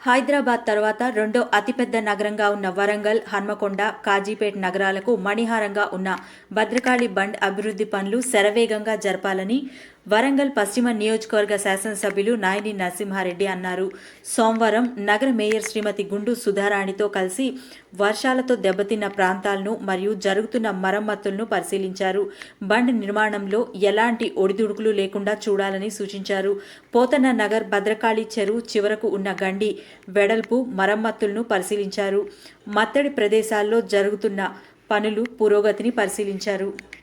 హైదరాబాద్ తర్వాత రెండో అతిపెద్ద నగరంగా ఉన్న వరంగల్, హన్మకొండ, కాజీపేట్ నగరాలకు మణిహారంగా ఉన్న భద్రకాళి బండ్ అభివృద్ధి పనులు శరవేగంగా జరపాలని వరంగల్ పశ్చిమ నియోజకవర్గ శాసనసభ్యులు నాయిని నరసింహారెడ్డి అన్నారు. సోమవారం నగర మేయర్ శ్రీమతి గుండు సుధారాణితో కలిసి వర్షాలతో దెబ్బతిన్న ప్రాంతాలను మరియు జరుగుతున్న మరమ్మతులను పరిశీలించారు. బండ్ నిర్మాణంలో ఎలాంటి ఒడిదుడుకులు లేకుండా చూడాలని సూచించారు. పోతన్న నగర్ భద్రకాళి చెరువు చివరకు ఉన్న గండి వెడల్పు మరమ్మతులను పరిశీలించారు. మత్తడి ప్రదేశాల్లో జరుగుతున్న పనులు పురోగతిని పరిశీలించారు.